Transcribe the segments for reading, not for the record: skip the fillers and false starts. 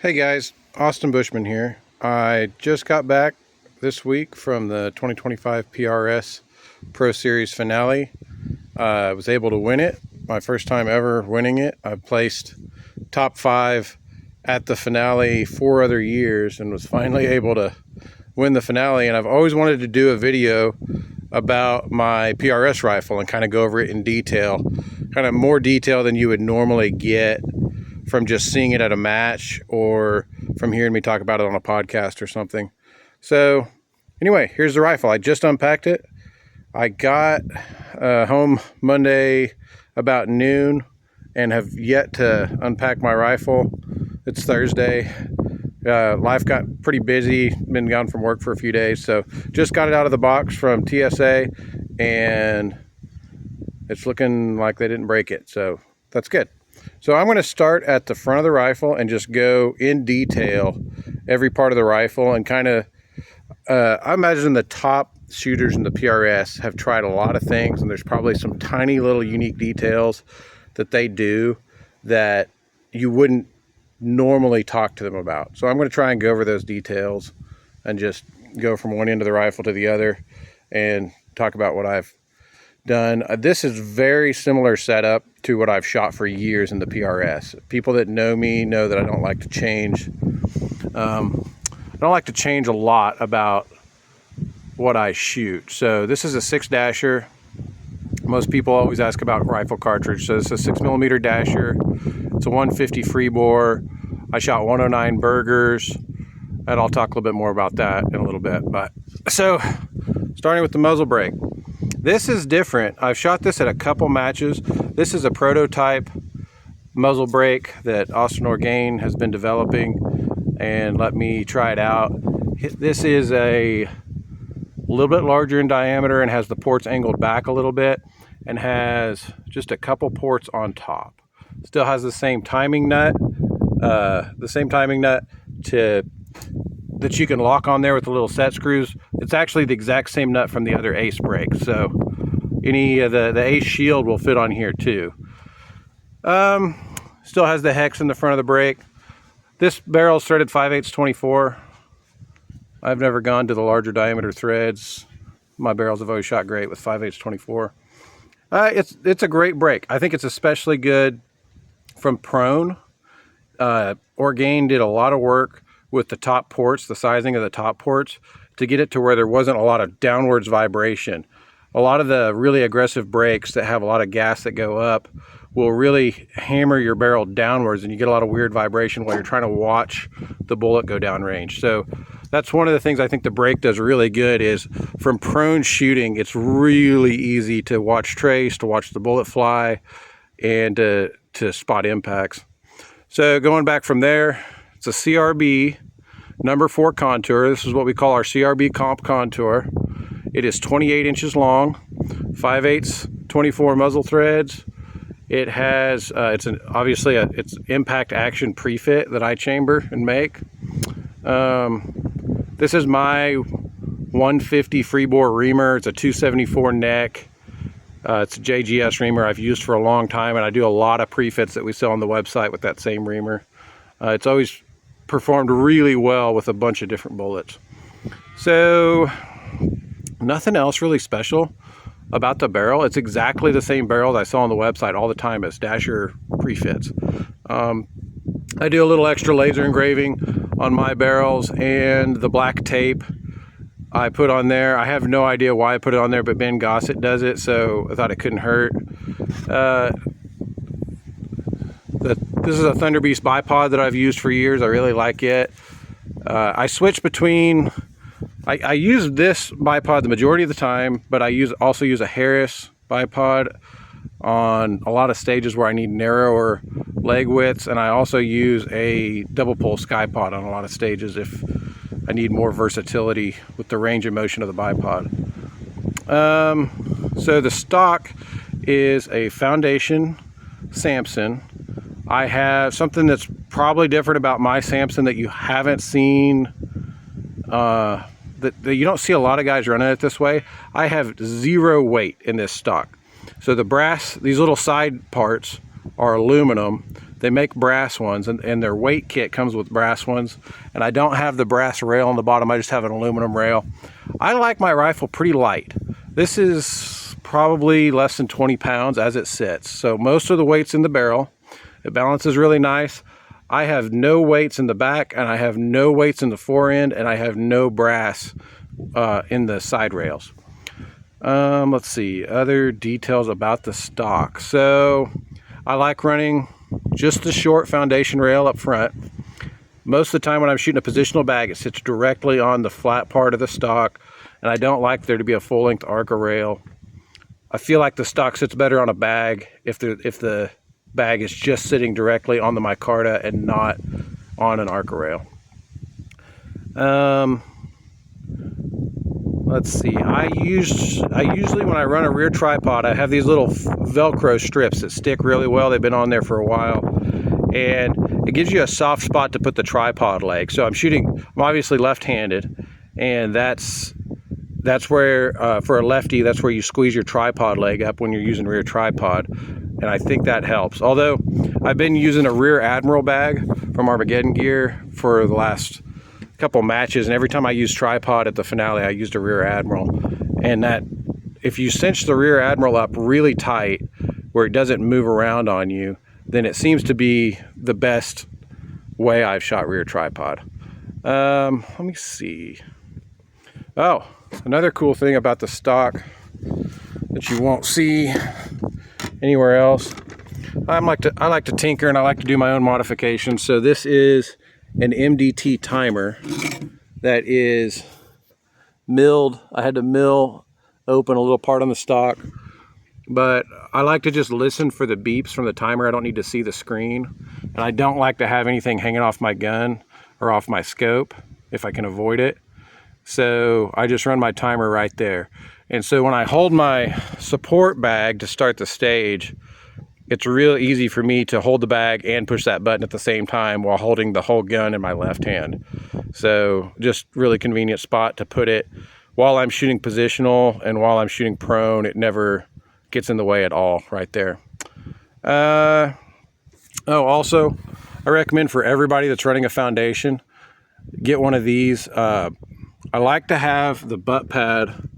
Hey guys, Austin Bushman here. I just got back this week from the 2025 PRS Pro Series finale. I was able to win it. My first time ever winning it. I've placed top 5 at the finale 4 other years and was finally able to win the finale. And I've always wanted to do a video about my PRS rifle and kind of go over it in detail, kind of more detail than you would normally get from just seeing it at a match or from hearing me talk about it on a podcast or something. So anyway, here's the rifle. I just unpacked it. I got home Monday about noon and have yet to unpack my rifle. It's Thursday. Life got pretty busy. Been gone from work for a few days. So just got it out of the box from TSA and it's looking like they didn't break it. So that's good. So I'm going to start at the front of the rifle and just go in detail every part of the rifle and kind of, I imagine the top shooters in the PRS have tried a lot of things, and there's probably some tiny little unique details that they do that you wouldn't normally talk to them about. So I'm going to try and go over those details and just go from one end of the rifle to the other and talk about what I've done. This is very similar setup to what I've shot for years in the PRS. People that know me know that I don't like to change. I don't like to change a lot about what I shoot. So this is a 6-dasher. Most people always ask about rifle cartridge. So this is a 6mm dasher. It's a 150 free bore. I shot 109 burgers, and I'll talk a little bit more about that in a little bit. But so starting with the muzzle brake. This is different. I've shot this at a couple matches. This is a prototype muzzle brake that Austin Orgain has been developing and let me try it out. This is a little bit larger in diameter and has the ports angled back a little bit and has just a couple ports on top. Still has the same timing nut, that you can lock on there with the little set screws. It's actually the exact same nut from the other Ace brake, so any of the Ace shield will fit on here too. Still has the hex in the front of the brake. This barrel is threaded 5/8 24. I've never gone to the larger diameter threads. My barrels have always shot great with 5/8 24. It's a great brake. I think it's especially good from prone. Orgain did a lot of work with the top ports, the sizing of the top ports, to get it to where there wasn't a lot of downwards vibration. A lot of the really aggressive brakes that have a lot of gas that go up will really hammer your barrel downwards, and you get a lot of weird vibration while you're trying to watch the bullet go down range. So that's one of the things I think the brake does really good is from prone shooting, it's really easy to watch trace, to watch the bullet fly, and to spot impacts. So going back from there, it's a CRB number 4 contour. This is what we call our CRB comp contour. It is 28 inches long, 5/8 24 muzzle threads. It has, it's impact action pre-fit that I chamber and make. This is my 150 free bore reamer. It's a 274 neck. It's a JGS reamer I've used for a long time, and I do a lot of pre-fits that we sell on the website with that same reamer. It's always performed really well with a bunch of different bullets. So nothing else really special about the barrel. It's exactly the same barrel that I saw on the website all the time as dasher pre-fits. I do a little extra laser engraving on my barrels, and the black tape I put on there. I have no idea why I put it on there, but Ben Gossett does it, so I thought it couldn't hurt. This is a Thunder Beast bipod that I've used for years. I really like it. I switch between, I use this bipod the majority of the time, but I also use a Harris bipod on a lot of stages where I need narrower leg widths, and I also use a double pole SkyPod on a lot of stages if I need more versatility with the range of motion of the bipod. So the stock is a Foundation Samson. I have something that's probably different about my Samson that you haven't seen, that you don't see a lot of guys running it this way. I have 0 weight in this stock. So the brass, these little side parts are aluminum. they make brass ones, and their weight kit comes with brass ones, and I don't have the brass rail on the bottom. I just have an aluminum rail. I like my rifle pretty light. This is probably less than 20 pounds as it sits, so most of the weight's in the barrel. It balances really nice. I have no weights in the back, and I have no weights in the fore end, and I have no brass in the side rails. Let's see, other details about the stock. So I like running just the short foundation rail up front. Most of the time when I'm shooting a positional bag, it sits directly on the flat part of the stock, and I don't like there to be a full-length ARCA rail. I feel like the stock sits better on a bag if the bag is just sitting directly on the micarta and not on an ARCA rail. Let's see, I usually when I run a rear tripod, I have these little Velcro strips that stick really well. They've been on there for a while, and it gives you a soft spot to put the tripod leg. So I'm obviously left-handed, and that's where, for a lefty, that's where you squeeze your tripod leg up when you're using rear tripod, and I think that helps. Although I've been using a rear Admiral bag from Armageddon Gear for the last couple matches, and every time I used tripod at the finale, I used a rear Admiral, and that if you cinch the rear Admiral up really tight where it doesn't move around on you, then it seems to be the best way I've shot rear tripod. Let me see. Oh, another cool thing about the stock that you won't see anywhere else. I like to tinker, and I like to do my own modifications. So this is an MDT timer that is milled. I had to mill open a little part on the stock, but I like to just listen for the beeps from the timer. I don't need to see the screen, and I don't like to have anything hanging off my gun or off my scope if I can avoid it. So I just run my timer right there. And so when I hold my support bag to start the stage, it's real easy for me to hold the bag and push that button at the same time while holding the whole gun in my left hand. So just really convenient spot to put it while I'm shooting positional, and while I'm shooting prone, it never gets in the way at all right there. Also, I recommend for everybody that's running a foundation, get one of these. I like to have the butt pad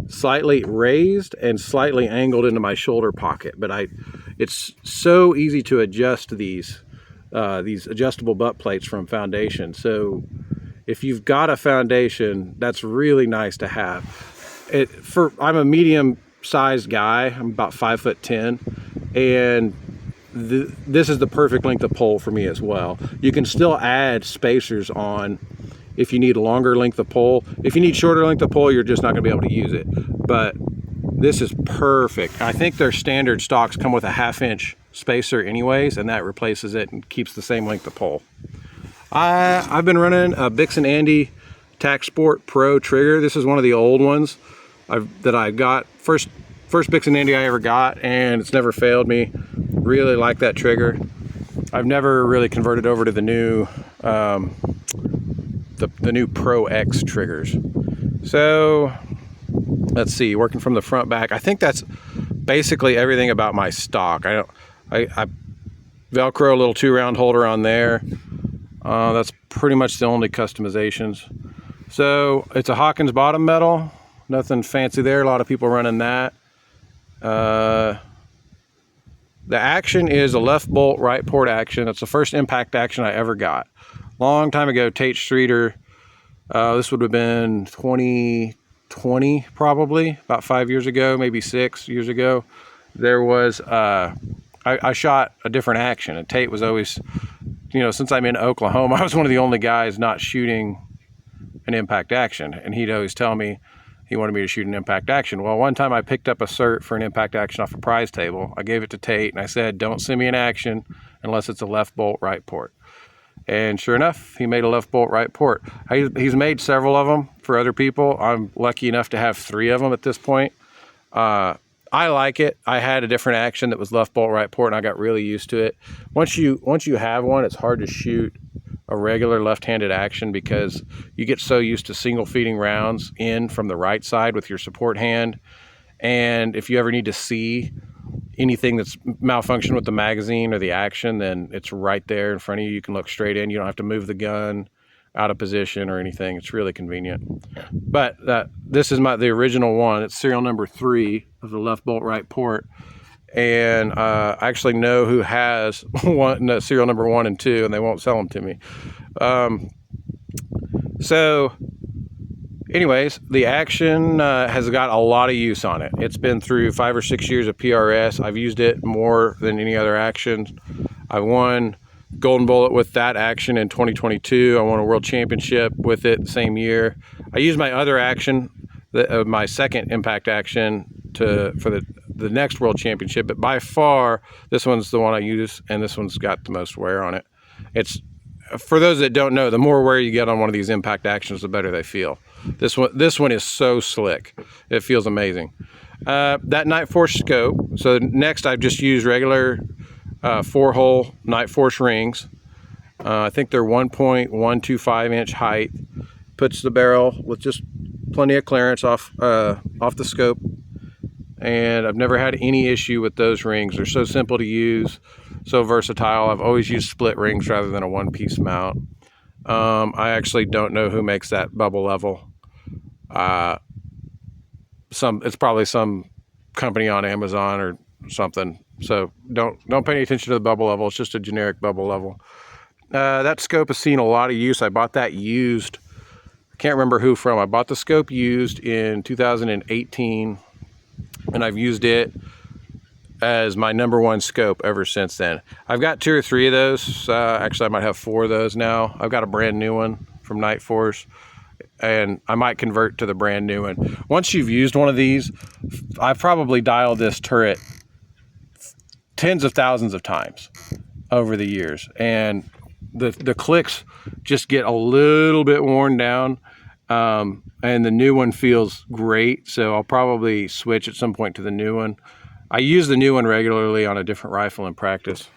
slightly raised and slightly angled into my shoulder pocket, but it's so easy to adjust these adjustable butt plates from foundation. So if you've got a foundation, that's really nice to have. I'm a medium sized guy. I'm about 5'10", and this is the perfect length of pole for me as well. You can still add spacers on if you need a longer length of pole. If you need shorter length of pole, you're just not going to be able to use it. But this is perfect. I think their standard stocks come with a 1/2 inch spacer anyways, and that replaces it and keeps the same length of pole. I've been running a Bix & Andy Tac Sport Pro trigger. This is one of the old ones that I got. First Bix & Andy I ever got, and it's never failed me. Really like that trigger. I've never really converted over to the new the new Pro X triggers. So let's see, working from the front back, I think that's basically everything about my stock. I Velcro a little 2-round holder on there. That's pretty much the only customizations. So it's a Hawkins bottom metal, nothing fancy there. A lot of people running that. The action is a left bolt, right port action. It's the first impact action I ever got. Long time ago, Tate Streeter, this would have been 2020 probably, about 5 years ago, maybe 6 years ago. There was, I shot a different action, and Tate was always, since I'm in Oklahoma, I was one of the only guys not shooting an impact action, and he'd always tell me he wanted me to shoot an impact action. Well, one time I picked up a cert for an impact action off a prize table. I gave it to Tate, and I said, don't send me an action unless it's a left bolt, right port. And sure enough, he made a left bolt, right port. He's made several of them for other people. I'm lucky enough to have 3 of them at this point. I like it. I had a different action that was left bolt, right port, and I got really used to it. Once you have one, it's hard to shoot a regular left-handed action because you get so used to single feeding rounds in from the right side with your support hand. And if you ever need to see, anything that's malfunctioned with the magazine or the action, then it's right there in front of you. You can look straight in. You don't have to move the gun out of position or anything. It's really convenient. But this is the original one. It's serial number 3 of the left bolt right port. And I actually know who has serial number 1 and 2, and they won't sell them to me. So anyways, the action has got a lot of use on it. It's been through 5 or 6 years of PRS. I've used it more than any other action. I won Golden Bullet with that action in 2022. I won a world championship with it the same year. I used my other action, my second impact action, for the next world championship, but by far this one's the one I use, and this one's got the most wear on it. It's, for those that don't know, the more wear you get on one of these impact actions, the better they feel. This one is so slick. It feels amazing. That Night Force scope. So next I've just used regular 4-hole Night Force rings. I think they're 1.125 inch height. Puts the barrel with just plenty of clearance off the scope. And I've never had any issue with those rings. They're so simple to use, so versatile. I've always used split rings rather than a one-piece mount. I actually don't know who makes that bubble level. It's probably some company on Amazon or something. So don't pay any attention to the bubble level. It's just a generic bubble level. That scope has seen a lot of use. I bought that used. I can't remember who from. I bought the scope used in 2018, and I've used it as my #1 scope ever since then. I've got 2 or 3 of those. Actually, I might have 4 of those now. I've got a brand new one from Night Force, and I might convert to the brand new one. Once you've used one of these, I've probably dialed this turret tens of thousands of times over the years, and the clicks just get a little bit worn down, and the new one feels great, so I'll probably switch at some point to the new one. I use the new one regularly on a different rifle in practice.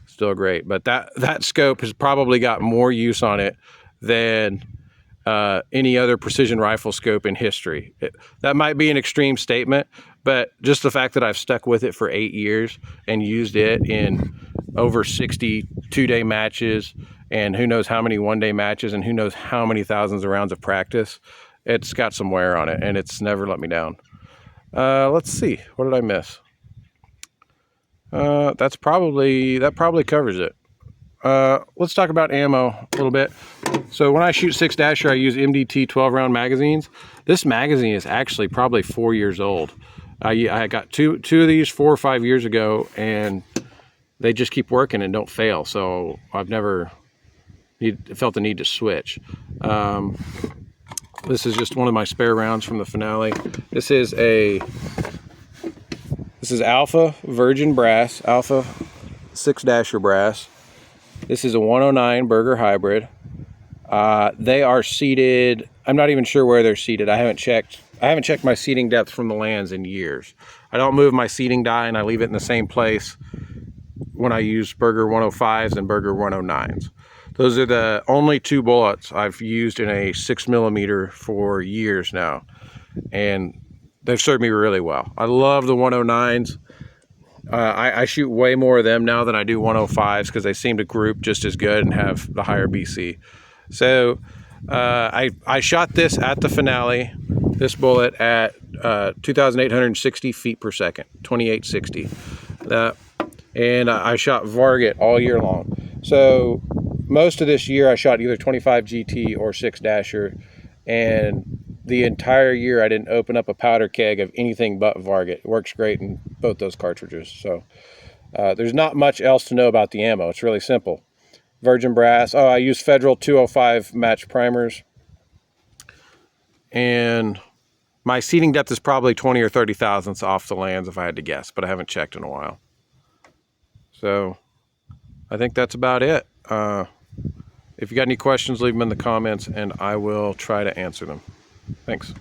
Still great, but that scope has probably got more use on it than any other precision rifle scope in history. That might be an extreme statement, but just the fact that I've stuck with it for 8 years and used it in over 60 2-day matches, and who knows how many 1-day matches, and who knows how many thousands of rounds of practice, it's got some wear on it, and it's never let me down. Let's see, what did I miss? That probably covers it. Let's talk about ammo a little bit. So when I shoot 6-dasher, I use MDT 12-round magazines. This magazine is actually probably 4 years old. I got two of these 4 or 5 years ago, and they just keep working and don't fail. So I've never felt the need to switch. This is just one of my spare rounds from the finale. This is Alpha Virgin Brass, Alpha 6-dasher brass. This is a 109 Burger Hybrid. They are seated, I'm not even sure where they're seated. I haven't checked my seating depth from the lands in years. I don't move my seating die, and I leave it in the same place when I use Burger 105s and Burger 109s. Those are the only 2 bullets I've used in a 6mm for years now, and they've served me really well. I love the 109s. I shoot way more of them now than I do 105s because they seem to group just as good and have the higher BC. So I shot this at the finale, this bullet at 2,860 feet per second, 2860. And I shot Varget all year long. So most of this year I shot either 25 GT or 6-dasher, and the entire year I didn't open up a powder keg of anything but Varget. It works great in both those cartridges. So there's not much else to know about the ammo. It's really simple. Virgin brass. Oh, I use Federal 205 match primers. And my seating depth is probably 20 or 30 thousandths off the lands if I had to guess, but I haven't checked in a while. So I think that's about it. If you got any questions, leave them in the comments and I will try to answer them. Thanks.